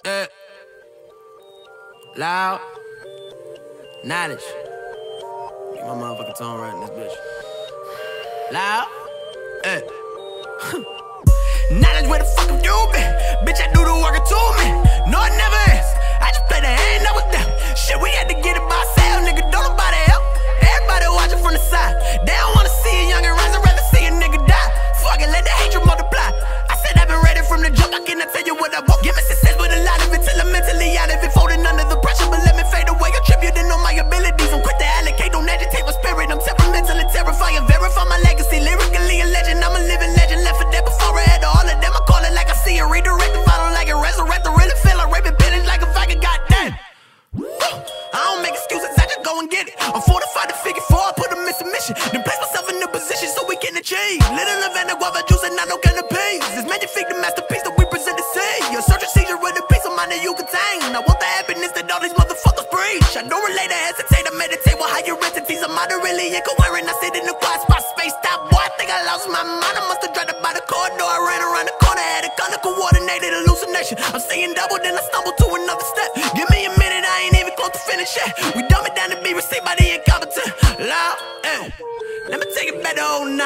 Yeah. Loud. Knowledge. Get my motherfucking tone right in this bitch. Loud. Yeah. Knowledge where the fuck have you been? Bitch, I do the work to me. No, it never is. I just play the hand up with them. Shit, we had to get it by ourselves, nigga. Don't nobody help. Everybody watching from the side. They don't wanna see a young and rise. I'd rather see a nigga die. Fuck it, let the hatred multiply. I said I've been ready from the jump. I cannot tell you what I want. Give me success with a lot of it till I'm mentally out of it. Folding under the pressure, but let me fade away. Attributing all my abilities. I'm quick to allocate, don't agitate my spirit. I'm temperamentally terrifying. Verify my legacy. Lyrically a legend. I'm a living legend. Left for dead before I had all of them. I call it like I see it. Redirect if I don't like it. Resurrect the really feel like raping pennies like if I could goddamn. I don't make excuses, I just go and get it. I'm fortified to figure 4, I put them in submission. Then place myself in a position so we can achieve. Little Lavender guava juice and not no canapes. This magnifique the masterpiece that we present to see. Your search and seizure with a piece of mind that you contain. I want the happiness that all these motherfuckers preach. I don't relate, I hesitate, I meditate with higher entities. I'm moderately incoherent, I sit in a quiet spot, spaced out. Boy, I think I lost my mind, I must have dropped it by the corridor. I ran around the corner, had a color coordinated hallucination. I'm seeing double, then I stumble to another step. Give me a minute, I ain't even close to finish yet. We dumb it down to be received by the incompetent. Loud, eh. Let me take it back to 09.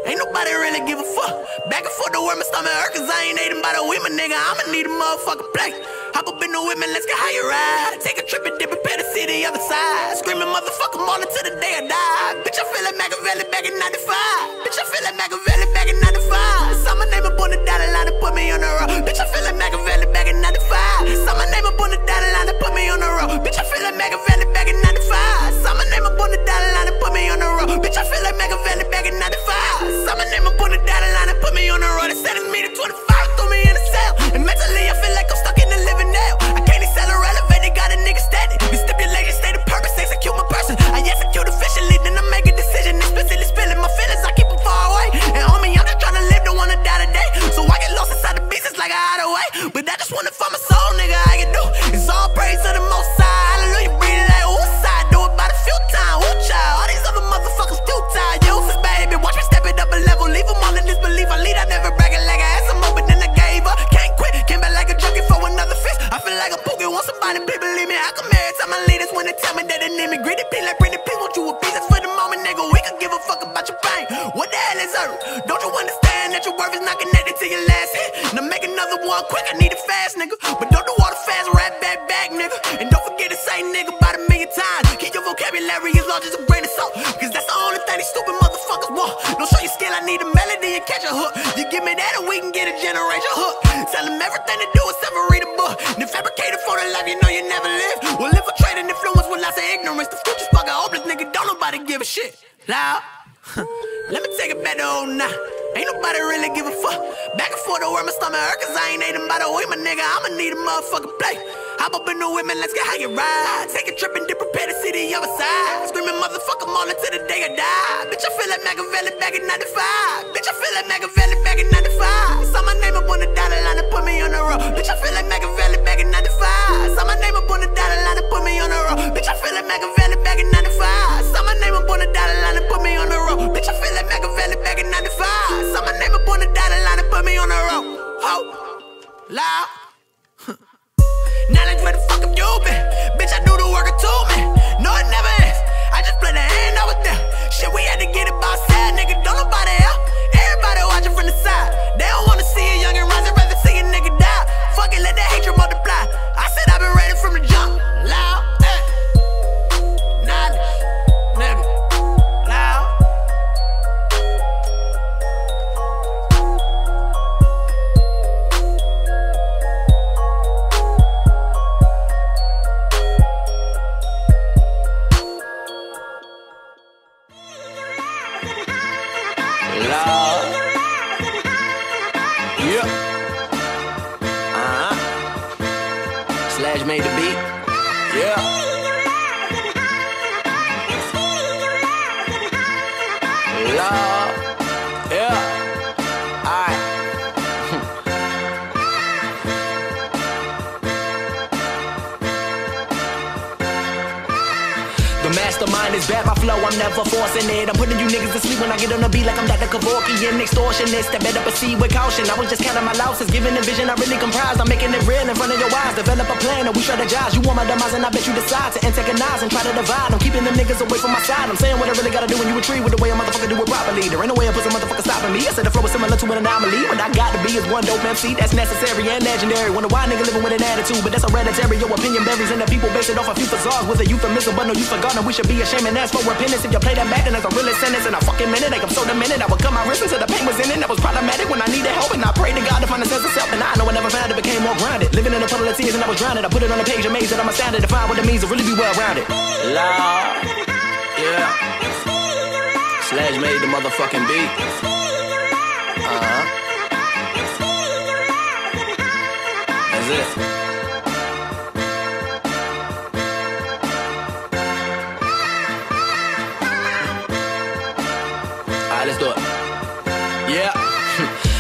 Ain't nobody really give a fuck. Back and forth to where my stomach hurt, cause I ain't eating by the week, my nigga. I'ma need a motherfucking plate. Hop up in the whip, man, let's get higher ride. Take a trip and dip, prepare to see the other side. Screaming motherfucker more until the day I die. Bitch, I feel like Machiavelli back in 95. Bitch, I feel like Machiavelli back in 95. Saw my name up on the dotted line and put me on the road. Bitch, I feel like Machiavelli back in 95. Saw my name up on the dotted line and put me on the road. Bitch, I feel like Machiavelli back in 95. Saw my name up on the dotted line and put me on the road. Bitch, I feel like Machiavelli back in 95. Saw my name up on the dotted line and put me on the road. They sentenced me to 25, threw me in a cell. And mentally, I feel like I'm stuck in the living now. I can't accelerate, elevate, they got a nigga standing. The stipulation, state of purpose, execute my person. I execute efficiently, then I make a decision. Explicitly spilling my feelings, I keep them far away. And homie, I'm just trying to live, don't wanna die today. So I get lost inside the beast, it's like a hideaway. But I just wanna find my soul, nigga, I can do. It's all praise to the most high. Hallelujah, breathe it like woosah. Do it about a few times, woo child. All these other motherfuckers futile. Useless, baby, watch me step it up a level. Leave them all in disbelief. I lead, I never brag it like I had some more, but then I gave up. Can't quit, came back like a junkie for another fist. I feel like a pookie, want somebody, please believe me. I come every time I lead us when they tell me that they need me. Greedy P like pretty P, want you a piece. That's for the moment, nigga. We could give a fuck about your pain. What the hell is earth? Don't you understand that your worth is not connected to your last hit? Now make another one quick, I need it fast, nigga. But don't do all the fast, rap back, nigga. And don't forget to say nigga about 1,000,000 times. Keep your vocabulary as large as a grain of salt, cause that's the only thing these stupid motherfuckers want. Don't show your skill, I need a melody and catch a hook. You give me that and we can get a generation hook. Tell them everything to do except for read a book. Then fabricated for the life you know you never live. We'll infiltrate and influence with lots of ignorance. The future's fucking hopeless, nigga, don't nobody give a shit. Loud. Let me take it back to 09. Ain't nobody really give a fuck. Back and forth to where my stomach hurt, cause I ain't eating by the week, my nigga. I'ma need a motherfucking plate. Hop up in the whip, man, let's get higher ride. Take a trip and dip, prepare to see the other side. Screaming motherfucker more until the day I die. Bitch, I feel like Machiavelli back in 95. Bitch, I feel like Machiavelli back in 95. Saw my name up on the dotted line and put me on the road. Bitch, I feel like Machiavelli back in 95. Saw my name up on the dotted line and put me on the road. Bitch, I feel like Machiavelli back in 95. Saw my name up on the dotted line and put me on the road. Bitch, I feel like Machiavelli back in 95. Saw my name up on the dotted line and put me on the road. Ho, loud. Knowledge where the fuck have you been? Bitch, I do the work to me. No, it never is. I just play the hand out with them. Shit, we had to get it by ourselves, nigga. Don't nobody help. Everybody watching from the side. They don't wanna see a young and rise, they'd rather see a nigga die. Fuck it, let the hatred multiply. I said I've been ready from the jump. Loud, eh. Knowledge, nigga. Loud. Slash made the beat. Yeah. Lord. Yeah. Alright. The master the mind is bad, my flow, I'm never forcing it. I'm putting you niggas to sleep when I get on the beat like I'm Dr. Kevorkian, extortionist that better proceed with caution. I was just counting my losses, giving the vision I really comprised. I'm making it real in front of your eyes. Develop a plan and we strategize. You want my demise and I bet you decide to antagonize and try to divide. I'm keeping them niggas away from my side. I'm saying what I really gotta do when you retreat with the way a motherfucker do it properly. There ain't no way I put some motherfucker stopping me. I said the flow is similar to an anomaly. What I gotta be is one dope MC that's necessary and legendary. When a wild nigga living with an attitude, but that's hereditary. Your opinion varies and the people base it off a few facades with a euphemism, but no use for God. And we should be ashamed and ask for repentance. If you play that back, then that's a real sentence in a fucking minute. Like I'm so demented, I would cut my wrist until the pain was in it. That was problematic when I needed help, and I prayed to God to find a sense of self. And I know I never found it, became more grounded. Living in a puddle of tears and I was drowning. I put it on a page, amazed that I'm astounded to find what it means to really be well rounded. Lord, yeah. Slash made the motherfucking beat. That's it. Alright, let's do it. Yeah.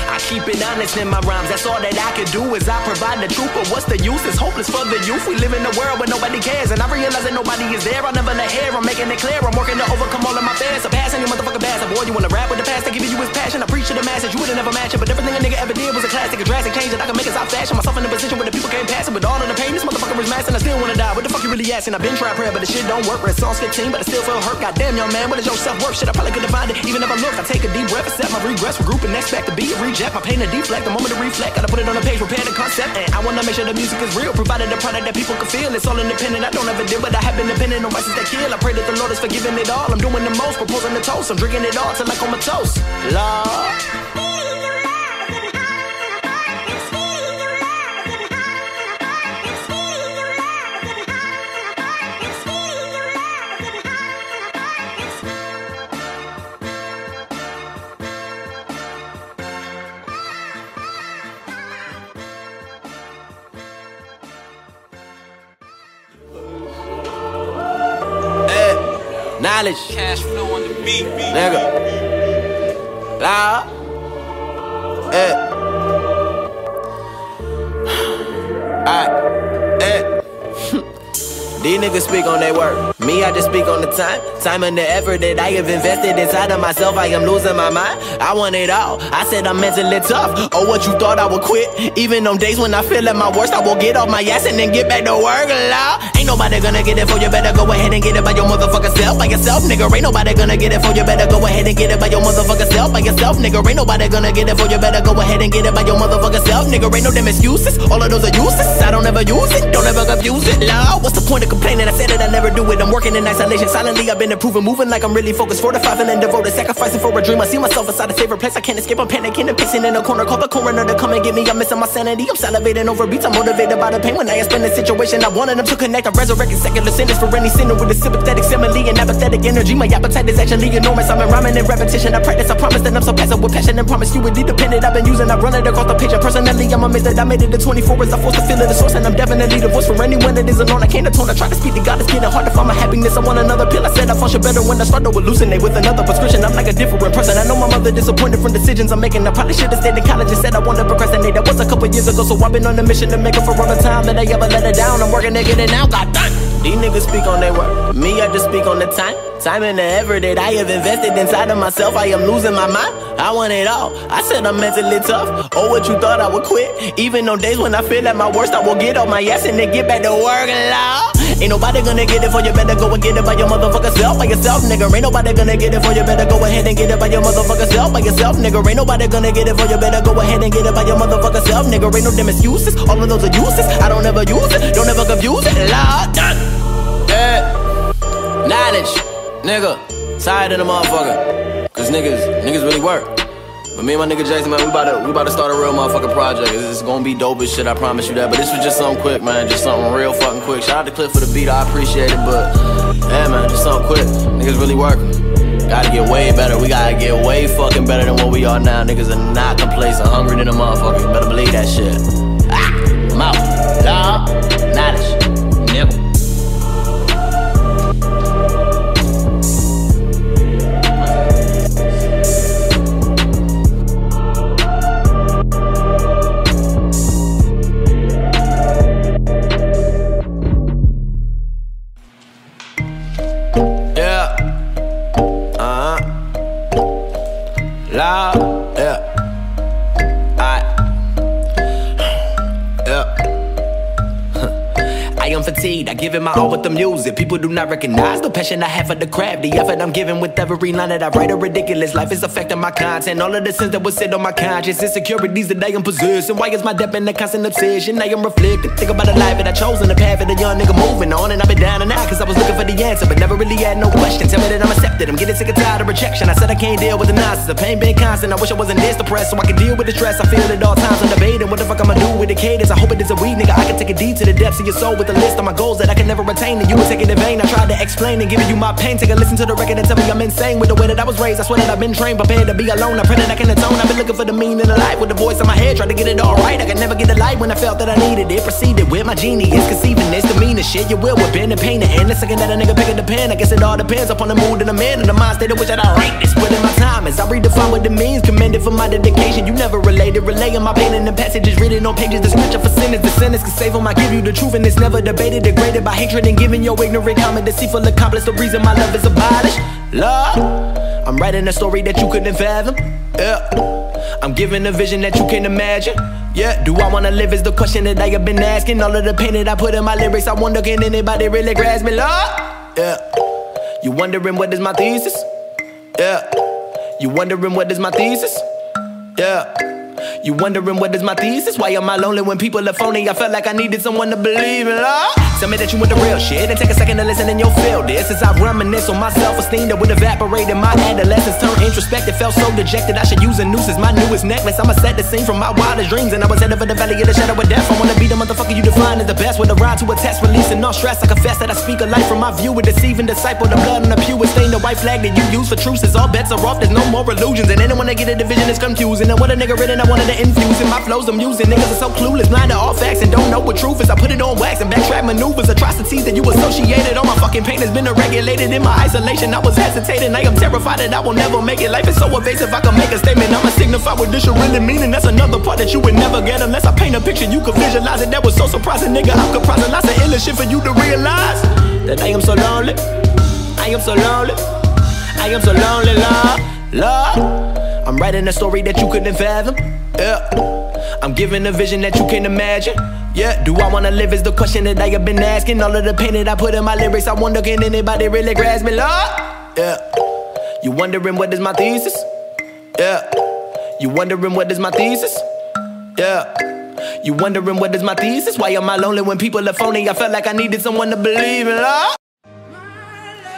I keep it honest in my rhymes, that's all that I can do is I provide the truth, but what's the use? It's hopeless for the youth. We live in a world where nobody cares, and I realize that nobody is there. I'll never let hair, I'm making it clear. I'm working to overcome all of my fears. Surpassing your motherfucking bastard. Boy, you wanna rap with the past, they give you his passion. I preach to the masses, you would've never match it, but everything a nigga ever did was a classic, a drastic change that I can make us out fashion. Myself in a position where the people can't pass it. With all of the pain, this motherfucker is massing. I still wanna die, what the fuck you really asking? I've been trying prayer, but the shit don't work. Read Psalms 15, but I still feel hurt. Goddamn, young man, what is your self-worth? Shit, I probably couldn't find it, even if I look. I take a deep breath, accept my regrets, regroup and expect to be a reject. My pain to deflect, the moment to reflect. Gotta put it on the page, prepare the concept, and I wanna make sure the music is real, provided the product that people can feel. It's all independent, I don't ever deal, but I have been dependent on vices that kill. I pray that the Lord is forgiving it all. I'm doing the most, proposing the toast. I'm drinking it all till I comatose. Lord. Knowledge, cash flow on the beat, nigga. Loud, These niggas speak on their word. Me, I just speak on the time and the effort that I have invested inside of myself. I am losing my mind. I want it all. I said I'm mentally tough. Oh, what you thought I would quit? Even on days when I feel at my worst, I will get off my ass and then get back to work. Ain't nobody gonna get it for you. Better go ahead and get it by your motherfucking self. By yourself, nigga. Ain't nobody gonna get it for you. Better go ahead and get it by your motherfucking self. By yourself, nigga. Ain't nobody gonna get it for you. Better go ahead and get it by your motherfucking self, nigga. Ain't no damn excuses. All of those are useless. I don't ever use it. Don't ever confuse it. Lord, what's the point of complaining? I said it, I never do it. I'm working in isolation. Silently, I've been improving. Moving like I'm really focused. Fortified and devoted. Sacrificing for a dream. I see myself inside a favorite place. I can't escape. I'm panicking and pacing in a corner. Call the coroner to come and get me. I'm missing my sanity. I'm salivating over beats. I'm motivated by the pain. When I explain the situation, I wanted them to connect. I'm resurrecting secular sinners for any sinner with a sympathetic simile and apathetic energy. My appetite is actually enormous. I'm in rhyming and repetition. I practice. I promise that I'm so passive with passion and promise you would be dependent. I've been using. I run it across the page. And personally, I'm amazed that I made it to 24 as I forced to feel it. The source, and I'm definitely the voice for anyone that isn't on. I can't atone. I try to speak to God. It's getting hard to find my happiness. I want another pill. I said I function better when I start to hallucinate with another prescription. I'm like a different person. I know my mother disappointed from decisions I'm making. I probably should have stayed in college and said I wanted to procrastinate. That was a couple years ago, so I've been on a mission to make up for all the time that I ever let it down. I'm working to get it now. God damn. These niggas speak on their word. Me, I just speak on the time and the effort that I have invested inside of myself. I am losing my mind. I want it all. I said I'm mentally tough. Oh, what you thought I would quit? Even on days when I feel at my worst, I will get off my ass and then get back to work. Ain't nobody gonna get it for you. Better go and get it by your motherfucking self. By yourself, nigga. Ain't nobody gonna get it for you. Better go ahead and get it by your motherfucking self. By yourself, nigga. Ain't nobody gonna get it for you. Better go ahead and get it by your motherfucking self, nigga. Ain't no damn excuses. All of those are useless. I don't ever use it. Don't ever confuse it. Lord, knowledge, nigga. Tired of the motherfucker. Cause niggas really work. But me and my nigga Jason, man, we about to start a real motherfucking project. It's gonna be dope as shit, I promise you that. But this was just something quick, man. Just something real fucking quick. Shout out to Cliff for the beat, I appreciate it. But yeah, man, just something quick. Niggas really working. Gotta get way better. We gotta get way fucking better than what we are now. Niggas are not complacent, hungry than a motherfucker. You better believe that shit. I'm out. Dog. Knowledge. Nigga. I'm fatigued. I give it my all with the music. People do not recognize the passion I have for the craft. The effort I'm giving with every line that I write. A ridiculous life is affecting my content. All of the sins that was said on my conscience. Insecurities that I am possessing. Why is my depth in a constant obsession? I am reflecting. Think about the life that I chose and the path of the young nigga moving on. And I've been down and out cause I was looking for the answer, but never really had no question. Tell me that I'm accepted. I'm getting sick and tired of rejection. I said I can't deal with the nonsense. The pain been constant. I wish I wasn't this depressed so I could deal with the stress. I feel at all times. I'm debating what the fuck I'ma do with the cadence. I hope it is a weed nigga. I can take it deep to the depths of your soul with a list of my goals that I can never retain, and you will take it in vain. I tried to explain and giving you my pain. Take a listen to the record and tell me I'm insane with the way that I was raised. I swear that I've been trained, prepared to be alone. I pray that I can atone. I've been looking for the meaning of life with the voice in my head, trying to get it all right. I could never get the light when I felt that I needed it. Proceeded with my genius, conceiving this, the meanest shit. You will with pen and paint and the second that a nigga pick up the pen, I guess it all depends upon the mood and the man and the mind state in which I write this. Put in my time as I redefine what it means. Commended for my dedication. You never related, relaying my pain in the passages written on pages. The scripture for sinners, the sinners can save them. I give you the truth and it's never debated, degraded by hatred and giving your ignorant comment. Deceitful accomplice, the reason my love is abolished. Love, I'm writing a story that you couldn't fathom. Yeah, I'm giving a vision that you can't imagine. Yeah, do I wanna live is the question that I have been asking. All of the pain that I put in my lyrics, I wonder can anybody really grasp me, Lord? Yeah, you wondering what is my thesis? Yeah, you wondering what is my thesis? Yeah, you wondering what is my thesis? Why am I lonely when people are phony? I felt like I needed someone to believe in, Lord. Tell me that you want the real shit and take a second to listen and you'll feel this. As I reminisce on my self-esteem that would evaporate in my adolescence. Turn introspective, felt so dejected I should use a noose as my newest necklace. I'ma set the scene from my wildest dreams, and I was headed for the valley of the shadow of death. I wanna be the motherfucker you define as the best, with a rhyme to a test, releasing all stress. I confess that I speak a life from my view, a deceiving disciple. The blood on the pew is stained, the white flag that you use for truth is all bets are off. There's no more illusions, and anyone that get a division is confusing. And what a nigga written, I wanted to infuse in my flows I'm using. Niggas are so clueless, blind to all facts, and don't know what truth is. I put it on wax and backtrack maneuvers, atrocities that you associated. All my fucking pain has been regulated. In my isolation I was hesitating. I am terrified that I will never make it. Life is so evasive, I can make a statement, I'ma signify what this should really mean. And that's another part that you would never get unless I paint a picture you could visualize it. That was so surprising, nigga. I'm comprising lots of ill shit for you to realize that I am so lonely. I am so lonely. I am so lonely, Lord. Lord, I'm writing a story that you couldn't fathom. Yeah, I'm giving a vision that you can't imagine. Yeah, do I wanna live is the question that I have been asking. All of the pain that I put in my lyrics, I wonder can anybody really grasp me, Lord? Yeah, you wondering what is my thesis? Yeah, you wondering what is my thesis? Yeah, you wondering what is my thesis? Why am I lonely when people are phony? I felt like I needed someone to believe in, Lord.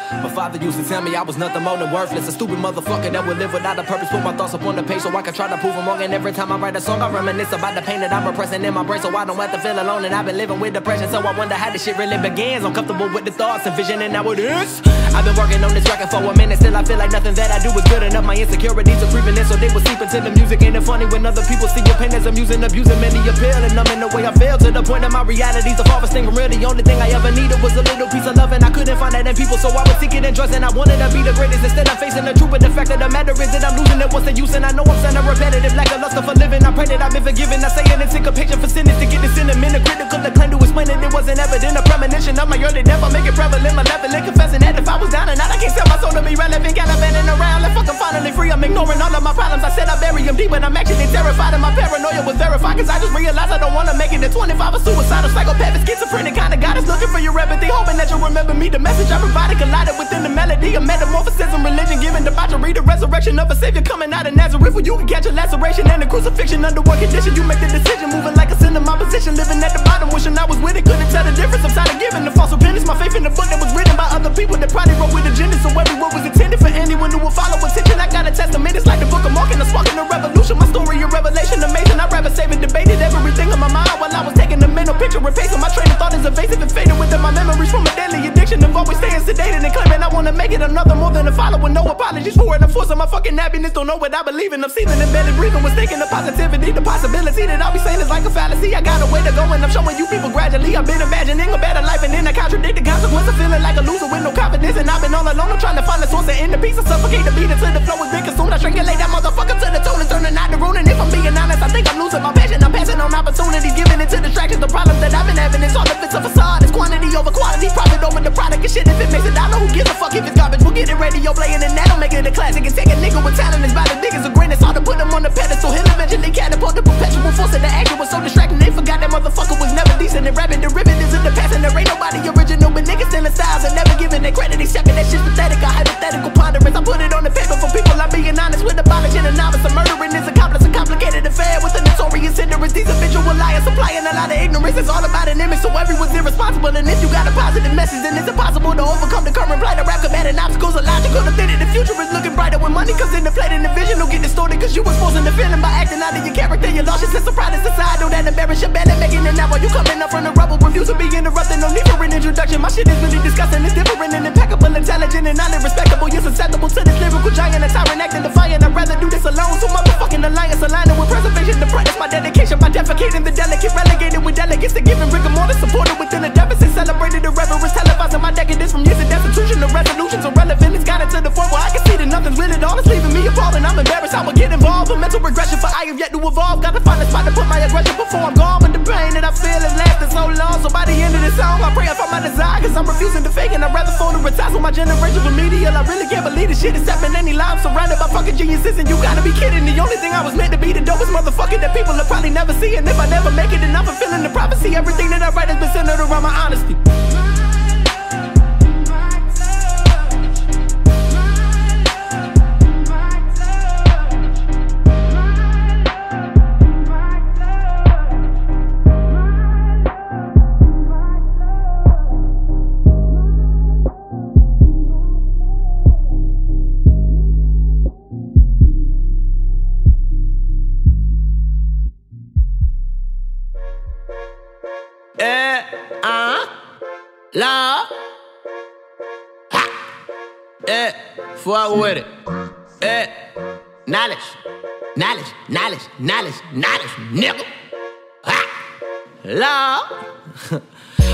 My father used to tell me I was nothing more than worthless, a stupid motherfucker that would live without a purpose. Put my thoughts up on the page so I can try to prove them wrong. And every time I write a song I reminisce about the pain that I'm repressing in my brain, so I don't have to feel alone. And I've been living with depression, so I wonder how this shit really begins. I'm comfortable with the thoughts and vision and now it is. I've been working on this record for a minute, still I feel like nothing that I do is good enough. My insecurities are creeping in, so they will seep into the music. Ain't it funny when other people see your pain as amusing, abusing many appeal, and I'm in the way I feel to the point that my reality's the farthest thing from real. The only thing I ever needed was a little piece of love, and I couldn't find that in people, so I would seek it in drugs. And I wanted to be the greatest, instead I'm facing the truth. But the fact of the matter is that I'm losing it. What's the use? And I know I'm sounding repetitive, like a lust for living. I pray that I've been forgiven. I say an anticipation for sinners to get this in a minute. Critical to claim to explain it. It wasn't evident. A premonition of my early death. I make it prevalent. My level and confessing that if I was down and out, I can't sell my soul to be relevant. Gallivanting around, like fucking finally free. I'm ignoring all of my problems. I said I bury them deep, but I'm actually terrified. And my paranoia was verified, cause I just realized I don't wanna make it to 25. A suicidal, psychopathic, schizophrenic kind of God is looking for your empathy, hoping that you'll remember me. The message I provided collided within the melody. A metamorphosis in religion, giving debauchery, the resurrection of a savior coming out of Nazareth, where you can catch a laceration and a crucifixion. Under what condition you make the decision, moving like a sin in my position, living at the bottom, wishing I was with it, couldn't tell the difference. I'm tired of giving the false repentance, my faith in the book that was written by other people that probably wrote with agendas. So every word was intended for anyone who will follow attention. I got a testament, it's like the book of Mark and a spark in the revolution. My story a revelation, amazing. I'd rather save and debated everything on my mind while I was taking the mental picture and pacing. My train of thought is evasive and fading within my memories from a deadly addiction of always staying sedated and claiming I wanna make it another more than a follower. No apologies for it. I'm forcing my fucking happiness. Don't know what I believe in. I'm seething and barely breathing. Was thinking of positivity. The possibility that I'll be saying is like a fallacy. I got a way to go and I'm showing you people gradually. I've been imagining a better life and then I contradict the consequence of feeling like a loser with no confidence. And I've been all alone. I'm trying to find the source and end the piece. I suffocate the beat until the flow has been consumed. I strangulate that motherfucker to the tone and turning out the ruin. And if I'm being honest, I think I'm losing my passion. I'm passing on opportunities, giving it to distractions. The problems that I've been having is all of it's a facade. It's quantity over quality, profit over the product and shit. If it makes $1, who gives a fuck if it's garbage? We'll get it radio playing and that'll make it a classic. And take a nigga with talent is about as big as a grin. It's hard to put him on the pedestal. He'll eventually catapult the perpetual force of the action was so distracting. They forgot that that motherfucker was never decent. And rapping derivatives in the past, and there ain't nobody original. But niggas stealing styles and never giving their credit. They sucking that shit pathetic, a hypothetical ponderance. I put it on the paper for people, I'm being honest with abolishing a novice. A murdering is accomplice, a complicated affair with a notorious hindrance. These habitual liars supplying a lot of ignorance. It's all about an image, so everyone's irresponsible. And if you got a positive message, then it's impossible to overcome the current plight of rap. Combating obstacles are logical to think that the future is looking brighter. When money comes into play, then the vision will get distorted, cause you was forcing the feeling by acting out of your character. You lost your sense of pride and society. Don't that embarrass your bad at making it now while you coming up from the rubble. Refuse to be interrupted, no need for an introduction. My shit is really disgusting, it's different and impeccable, intelligent and highly respectable. You're susceptible to this lyrical giant, a tyrant acting defiant. I'd rather do this alone, so motherfucking alliance aligning with preservation. The practice my dedication by defecating the delicate, relegated with delegates to giving rigor mortis, supported within a deficit, celebrated the reverence, televising my decadence from years of destitution. The resolutions are relevant, it's got it to the point where I can see that nothing's really all. It's leaving me appalled and I'm embarrassed how I get involved. A mental regression, for I have yet to evolve. Gotta find a spot to put my aggression before I'm gone. But the pain that I feel has lasted so long, so by the end of this song I pray I find my desire, cause I'm refusing to fake and I'd rather phone to retire. So my generation remedial, I really can't believe this shit is happening any lie. I'm surrounded by fucking geniuses and you gotta be kidding. The only thing I was meant to be the dopest motherfucker that people will probably never see. And if I never make it, then I'm fulfilling the prophecy. Everything that I write has been centered around my honesty. La, fuck with it. Knowledge, knowledge, knowledge, knowledge, knowledge, nigga. La.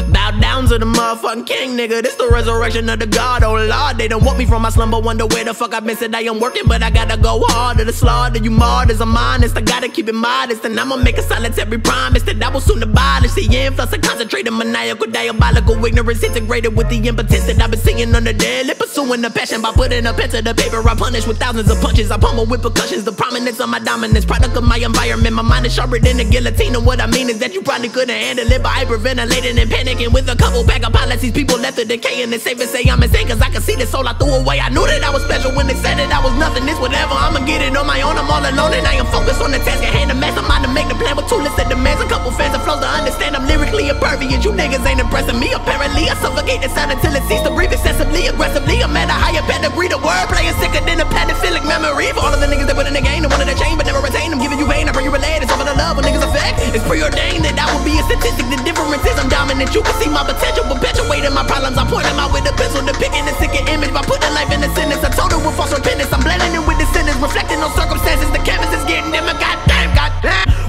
Bow down to the motherfucking king, nigga. This the resurrection of the God, oh Lord. They don't want me from my slumber, wonder where the fuck I've been. Said I am working, but I gotta go harder to slaughter you martyrs. I'm honest, I gotta keep it modest. And I'ma make a solitary promise that I will soon abolish the influx of concentrated maniacal, diabolical ignorance, integrated with the impotence that I've been singing on the daily. Pursuing the passion by putting a pen to the paper. I punish with thousands of punches, I pummel with percussions. The prominence of my dominance, product of my environment. My mind is sharper than a guillotine. And what I mean is that you probably couldn't handle it by hyperventilating and panicking with a couple pack of policies. People left to decay, and it's safe to say I'm insane, cause I can see the soul I threw away. I knew that I was special when they said that I was nothing. This whatever, I'ma get it on my own. I'm all alone and I am focused on the task at hand. The mastermind to make the plan with two lists of demands. A couple fans that flows to understand I'm lyrically impervious. You niggas ain't impressing me. Apparently I suffocate the sound until it ceases to breathe excessively, aggressively. I'm at a higher pedigree. The wordplay is sicker than a pedophilic memory. For all of the niggas that put in the game, they wanted to change but never retain. I'm giving you pain, I pray you relate. It's over the love when niggas affect. It's preordained that I will be a statistic. The difference is I'm dominant. You can see my potential, perpetuating my problems. I point them out with a pencil, depicting a sicker image by putting life in a sentence. I told her with false repentance. I'm blending it with the sentence, reflecting on circumstances. The canvas is getting dim. Goddamn.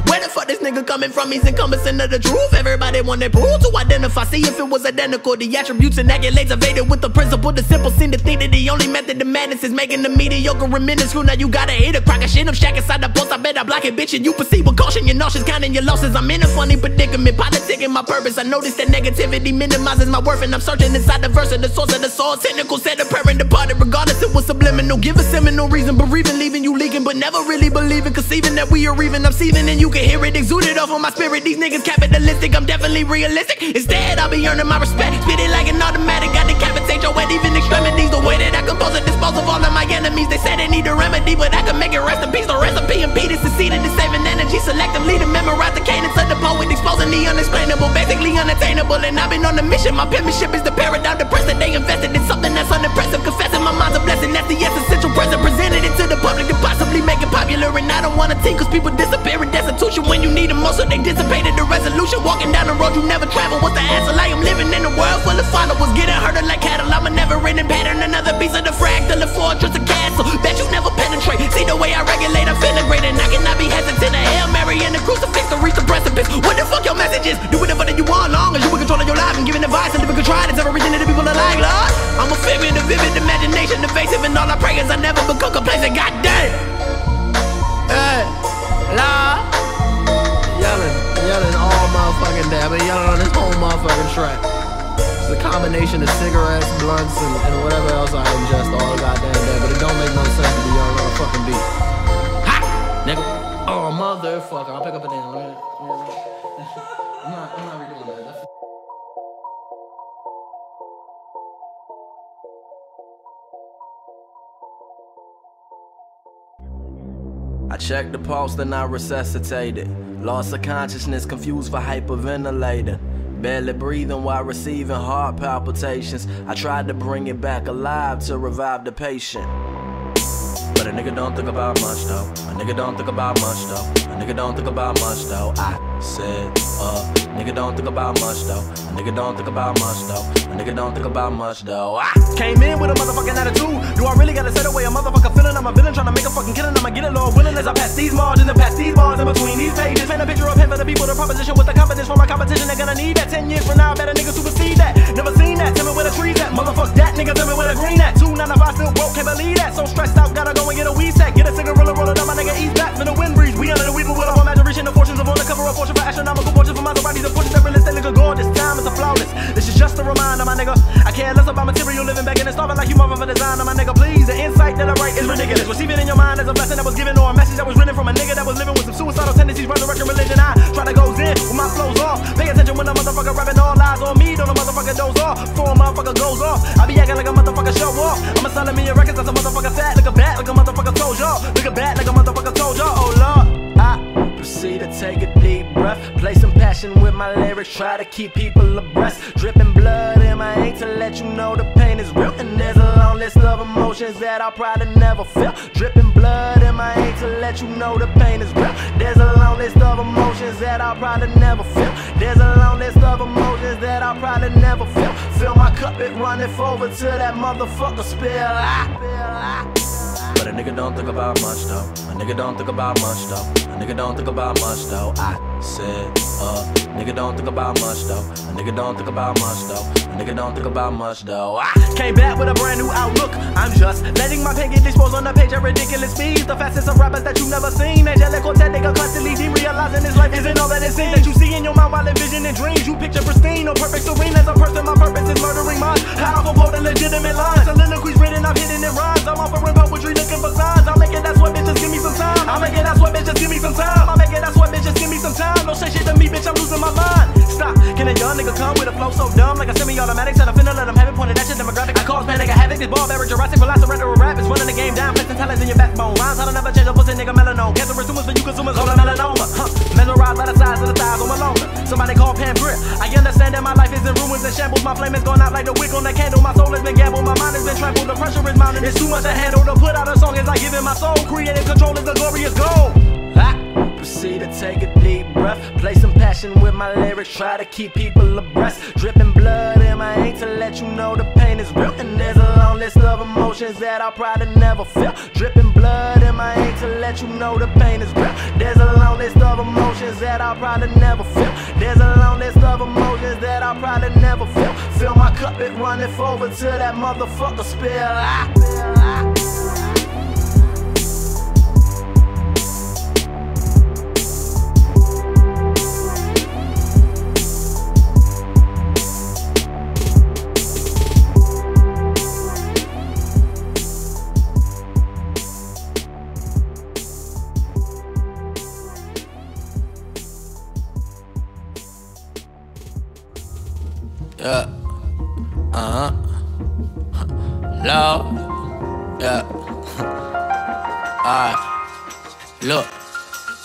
Where the fuck this nigga coming from? He's encompassing of the truth. Everybody wanted proof to identify, see if it was identical. The attributes and accolades evaded with the principle. The simple seem to think that the only method of madness is making the mediocre a minuscule. Now you gotta hate a crack of shit. I'm shack inside the post. I bet I block it, bitch. And you proceed with caution. You're nauseous, counting your losses. I'm in a funny predicament, politicking my purpose. I notice that negativity minimizes my worth, and I'm searching inside the verse of the source of the source. Technical said the parent departed, regardless it was subliminal. Give a seminal reason, bereaving, leaving you leaking, but never really believing, conceiving that we are even. I'm seething and you can hear it exuded off on my spirit. These niggas capitalistic, I'm definitely realistic. Instead, I'll be earning my respect. Spit it like an automatic, I decapitate your head, even extremities. The way that I compose and dispose of all of my enemies. They said they need a remedy, but I can make it rest in peace. The recipe impeded, succeeded in saving energy selectively to memorize the cadence of the poet, exposing the unexplainable, basically unattainable. And I've been on a mission. My penmanship is the paradigm, the press that they invested in something that's unimpressive. Confessing my mind's a blessing, that's the essential present. Presented it to the public to possibly make it popular. And I don't wanna think, cause people disappear in destitution when you need them most, so they dissipated the resolution. Walking down the road you never travel, what's the answer? I am living in a world full of followers, getting herded like cattle. I'm a never-ending pattern, another piece of the fractal, a fortress, a castle that you never penetrate. See the way I regulate, I feel great, and I cannot be hesitant. A Hail Mary and a crucifix to reach the precipice. What the fuck your message is? Do whatever that you want, long as you in control of your life and giving advice and living control. It's everything that the people are like, Lord. I'm a figure in the vivid imagination, evasive, and all I pray is I never become complacent. Goddamn. Hey, Lord. Yelling all motherfucking day. I've been yelling on this whole motherfucking track. It's a combination of cigarettes, blunts, and whatever else I ingest all goddamn day. But it don't make no sense to be yelling on a fucking beat. Ha! Nigga. Oh, motherfucker. I'll pick up a damn. I'm not redoing that. I checked the pulse, then I resuscitated. Loss of consciousness, confused for hyperventilating. Barely breathing while receiving heart palpitations. I tried to bring it back alive to revive the patient. But a nigga don't think about much though. A nigga don't think about much though. A nigga don't think about much though. I said, nigga don't think about much though. A nigga don't think about much though. A nigga don't think about much though. I came in with a motherfucking attitude. Do I really gotta set away a motherfucker feeling? I'm a villain trying to make a fucking killing. I'ma get it, Lord willing, as I pass these margins and pass these bars in between these pages. Paint a picture of him for the people, the proposition with the confidence for my competition. They're gonna need that 10 years from now. I bet a nigga supersede that. Never seen that. Tell me where the trees at. Motherfuck that nigga. Tell me where the green at. 295 still broke. Can't believe that. So stressed out. Gotta go and get a weed sack. Get a cigarette, roll it up. My nigga ease back for the wind breeze. We under the weed, but with a imagine reaching the fortunes of on the cover of fortune for astronomical fortunes for Maseratis. The fortunes that realistic nigga gorgeous. Time is a flawless. This is just a reminder, my nigga. I care less about material living back in and starving like you mother for designer, my nigga. Please, the insight that I write is ridiculous. Receive it in your mind as a blessing that was given or a message that was written from a nigga that was living with some suicidal tendencies, resurrection religion. I try to go in with my flows off. Pay attention when a motherfucker rapping all lies on me. Don't a motherfucker doze off. Before a motherfucker goes off, I be acting like a motherfucker show off. I'ma sell a million records that's a motherfucker fat. Look a bat like a motherfucker told y'all. Look a bat like a motherfucker told y'all. Oh Lord, I proceed to take a deep breath. Play some passion with my lyrics. Try to keep people abreast. Dripping blood in my ink to let you know the pain is real. And there's a long list of emotions that I'll probably never feel. Dripping blood in my ink to let you know the pain is real. There's a long list of emotions that I'll probably never feel. There's a long list of emotions that I'll probably never feel. Fill my cup, it running forward to that motherfucker spill. But a nigga don't think about much though. A nigga don't think about much though. A nigga don't think about much though. I said, nigga don't think about much though. A nigga don't think about much though. A nigga don't think about much though. I came back with a brand new outlook. I'm just letting my pen get exposed on the page at ridiculous speeds. The fastest of rappers that you never seen. Angelic Quartet, nigga constantly realizing this life isn't all that it seems. That you see in your mind while envisioning dreams. You picture pristine, no perfect serene. As a person, my purpose is murdering minds. Powerful, potent, legitimate lines. Soliloquies written, I'm hidden in rhymes. I'm offering poetry, looking for signs. I'll make it, that's what bitches give me some time. I'll make it, that's what bitches give me some time. I'll make it, that's what bitches give me some time. Don't say shit to me, bitch, I'm losing my mind. Stop, can a young nigga come with a flow so dumb like a semi-automatic? Said I'm finna let him have it, pointed at your demographic. I cause panic, I havoc, this barbaric, Jurassic, velociraptor, a rap is running the game down, placing talents in your backbone. Rhymes, I don't ever change a pussy nigga melanoma. Cancerous tumors for you consumers, call it melanoma. Mesmerized by the size of the thighs on my longer. Somebody call Pan Grip. I understand that my life is in ruins and shambles. My flame has gone out like the wick on the candle. My soul has been gambled, my mind has been trampled. The pressure is mounting, it's too much to handle. To put out a song is like giving my soul. Creative control is a glorious goal. Proceed to take a deep breath. Play some passion with my lyrics. Try to keep people abreast. Dripping blood in my ink to let you know the pain is real. And there's a long list of emotions that I'll probably never feel. Dripping blood in my ink to let you know the pain is real. There's a long list of emotions that I'll probably never feel. There's a long list of emotions that I'll probably never feel. Fill my cup, it running forward to that motherfucker spill. Yeah. Lord. Yeah. Alright. Look.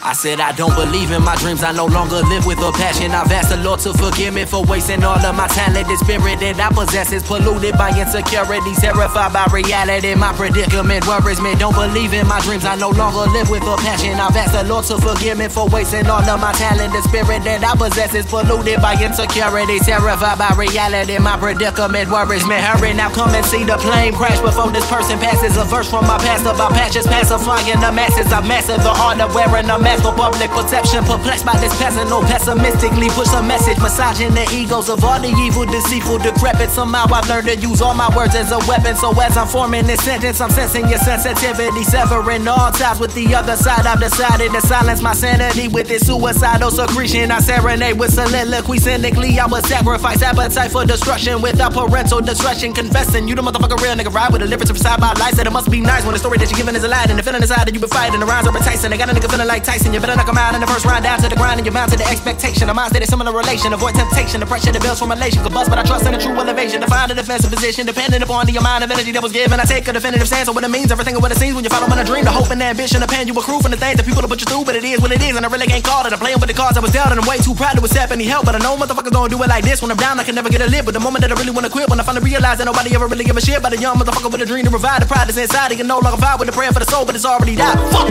I said I don't believe in my dreams, I no longer live with a passion. I've asked the Lord to forgive me for wasting all of my talent. The spirit that I possess is polluted by insecurity, terrified by reality. My predicament worries me. Don't believe in my dreams, I no longer live with a passion. I've asked the Lord to forgive me for wasting all of my talent. The spirit that I possess is polluted by insecurity, terrified by reality. My predicament worries me. Hurry now, come and see the plane crash before this person passes. A verse from my past about patches pacifying the masses. I've mastered the art of wearing a mask for public perception. Perplexed by this peasant, no pessimistically push a message, massaging the egos of all the evil, deceitful, decrepit. Somehow I've learned to use all my words as a weapon. So as I'm forming this sentence, I'm sensing your sensitivity, severing all ties with the other side. I've decided to silence my sanity with this suicidal secretion. I serenade with soliloquy, cynically I would sacrifice appetite for destruction without parental discretion. Confessing you the motherfucker real nigga, ride with a lyrics beside my life. Said it must be nice when the story that you're giving is a lie, and the feeling inside that you been fighting. The rhymes are enticing. I got a nigga feeling like Tyson. enticing. You better knock 'em out in the first round, down to the grind, and you're bound to the expectation. A mind state is similar relation, avoid temptation, the pressure that builds from relation. Could bust, but I trust in a true elevation. To find a defensive position, depending upon the amount of energy that was given. I take a definitive stance on what it means, everything and what it seems when you follow in a dream. The hope and the ambition, the pain you accrue from the things that people to put you through, but it is what it is, and I really can't call it. I'm playing with the cards I was dealt, and I'm way too proud to accept any help. But I know motherfuckers don't do it like this. When I'm down, I can never get a lip. But the moment that I really wanna quit, when I finally realize that nobody ever really give a shit about a young motherfucker with a dream to revive the pride that's inside. He can no longer fight with the prayer for the soul, but it's already died. Fuck!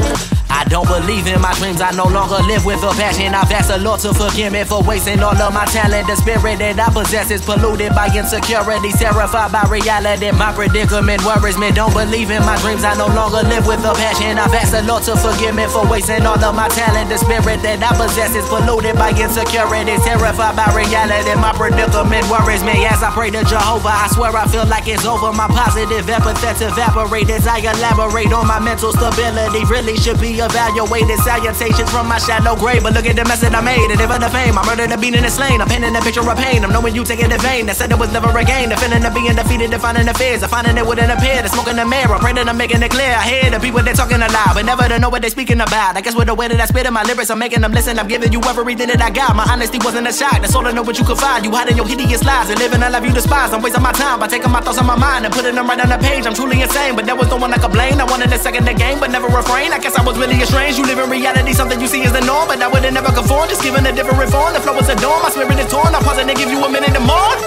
I don't believe in my dreams, I no longer live with a passion. I've asked the Lord to forgive me for wasting all of my talent. The spirit that I possess is polluted by insecurity, terrified by reality. My predicament worries me. Don't believe in my dreams, I no longer live with a passion. I've asked the Lord to forgive me for wasting all of my talent. The spirit that I possess is polluted by insecurity, terrified by reality. My predicament worries me. As I pray to Jehovah, I swear I feel like it's over. My positive epithets evaporate as I elaborate on my mental stability. Really should be evaluated. Salutations from my shallow grave, but look at the mess that I made. And ever the fame, I murdered the beat in the slain. I'm painting a picture of pain. I'm knowing you take it in vain. That said it was never a gain. The feeling of being defeated, defining the fears. I'm finding it wouldn't appear. The smoke in the mirror, I pray that I'm making it clear. I hear the people they're talking aloud, but never to know what they're speaking about. I guess with the way that I spit in my lyrics, I'm making them listen. I'm giving you everything that I got. My honesty wasn't a shock. That's all I know what you could find. You hiding your hideous lies and living a life you despise. I'm wasting my time by taking my thoughts on my mind and putting them right on the page. I'm truly insane, but there was no one I could blame. I wanted a second the game, but never refrain. I guess I was really estranged. You live in reality, something you see is the norm, but I wouldn't never conform. Just giving a different form. The flow is a dorm, my spirit is torn. I'm pausing to give you a minute to mourn.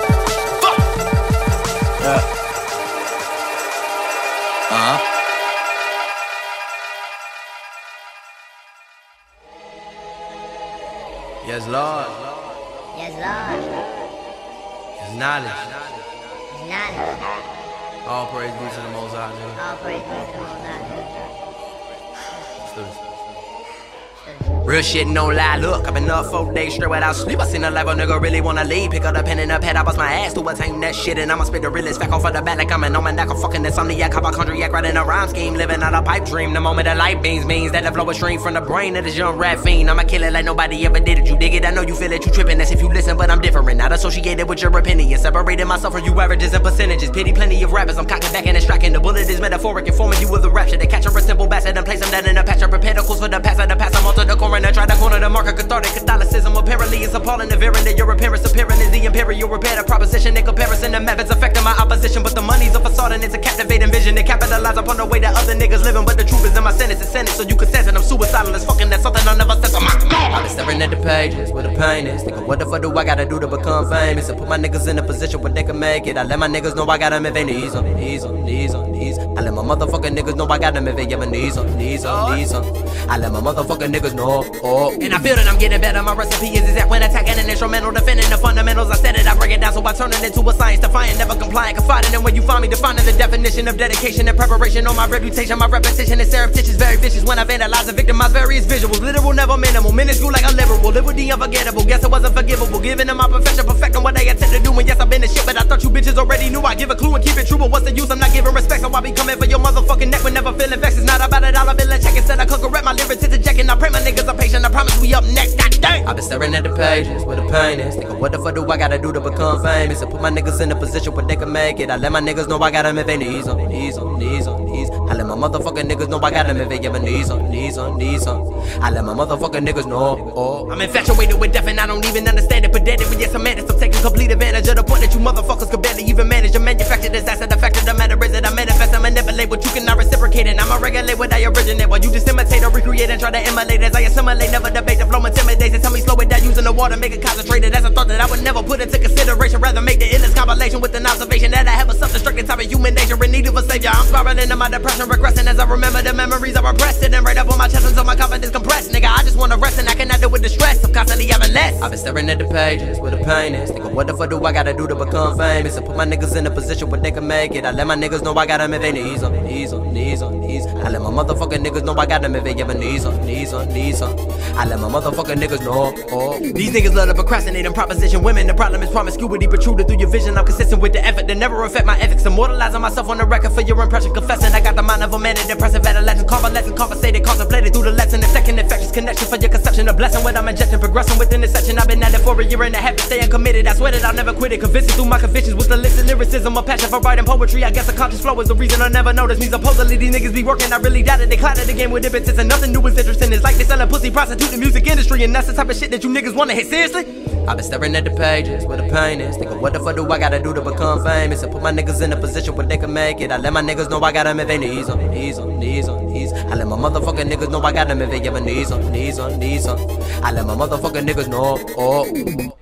Fuck. Yes, Lord. Yes, Lord. It's knowledge. It's knowledge. All praise be to the Most High, nigga. All praise be to the Most High. Let's do this. Real shit, no lie, look, I've been up 4 days straight without sleep. I seen a level nigga really wanna leave. Pick up the pen and the pad, I bust my ass to attain that shit. And I'ma spit the realest fact off of the bat like I'm an almanac. I'm fucking insomniac, hypochondriac, right in a rhyme scheme. Living out a pipe dream, the moment the light beams means that the flow is stream from the brain of this young rap fiend. I'ma kill it like nobody ever did it, you dig it? I know you feel it, you tripping, that's if you listen, but I'm different. Not associated with your opinion, separating myself from you averages and percentages. Pity plenty of rappers, I'm cocking back and striking. The bullet is metaphoric, informing you of the rapture. They catch a simple bastard and place them down in a patch. I prepare the course for the pass, I'm onto the coroner, try to corner the marker, cathartic Catholicism. Apparently it's appalling, the variant that your appearance appearing is the imperial repair. The proposition in comparison, the methods affecting my opposition, but the money's a facade and it's a captivating vision. They capitalize upon the way that other niggas living, but the truth is in my sentence, it's sentence, so you can sense it. I'm suicidal as fucking, that's something I never said. I've been staring at the pages where the pain is, thinking what the fuck do I gotta do to become famous and put my niggas in a position where they can make it. I let my niggas know I got them if they need some, I let my motherfucking niggas know I got them if they ever need some, I let my motherfucking niggas know. And I feel that I'm getting better. My recipe is exact when attacking an instrumental, defending the fundamentals. I said it, I break it down, so I turn it into a science defiant, never compliant, confiding in when you find me, defining the definition of dedication and preparation on my reputation. My repetition is surreptitious, very vicious when I vandalize and victimize various visuals. Literal, never minimal, minuscule like a liberal. Live with the unforgettable, guess it wasn't forgivable. Giving them my perfection, perfecting what they intend to do. And yes, I've been the shit, but I thought you bitches already knew. I give a clue and keep it true, but what's the use? I'm not giving respect, so I be coming for your motherfucking neck when never feeling vexed. It's not about it, all I've been let check. Instead I could correct my lyrics to the check, and I pray my niggas are patient. I promise we up next. God dang. I've been staring at the pages where the pain is, thinking what the fuck do I gotta do to become famous and put my niggas in a position where they can make it. I let my niggas know I got them if they need some, I let my motherfucking niggas know I got them if they ever need some, I let my motherfucking niggas know. I'm infatuated with death and I don't even understand it. Pedantic, but yes, I'm at it. I'm taking complete advantage of the point that you motherfuckers could barely even manage. A manufacture disaster. The fact of the matter is that I manifest, I manipulate what you cannot reciprocate, and I'ma regulate what I originate. While you just imitate or recreate and try to emulate as I assimilate, never debate the flow intimidates. And tell me slow it down using the water, make it concentrated. That's a thought that I would never put into consideration. Rather make the illest compilation with an observation that I have a self-destructive type of human nature in need of a savior. I'm spiraling into my depression, regressing as I remember the memories I repressed. And right up on my chest until my confidence compressed. Nigga, I just wanna rest and I cannot deal with the stress. I'm constantly having less. I've been staring at the pages where the pain is, thinking what the fuck do I gotta do to become famous and put my niggas in a position where they can make it. I let my niggas know I got them if they need some, I let my motherfucking niggas know I got them if they ever need some, I let my motherfucking niggas know. These niggas love to procrastinate and proposition women. The problem is promiscuity protruded through your vision. I'm consistent with the effort that never affect my ethics. immortalizing myself on the record for your impression. Confessing I got the mind of a man in depressive adolescent. Convalescent, conversated, contemplated through the lesson. The second infectious connection for your conception. A blessing when I'm injecting, progressing within this section. I've been at it for a year and a half, staying committed. I swear that I'll never quit it. Convincing through my convictions with the list lyricism, a passion for writing poetry. I guess a conscious flow is the reason I never noticed me. Supposedly these niggas be working, I really doubt it. They clouded the game with impetus and nothing new is interesting. It's like they selling pussy, prostitute, the music industry, and that's the type of shit that you niggas wanna hit seriously. I've been staring at the pages where the pain is, thinking what the fuck do I gotta do to become famous and put my niggas in a position where they can make it. I let my niggas know I got them if they knees on. I let my motherfucking niggas know I got them if they ever knees on. I let my motherfucking niggas know.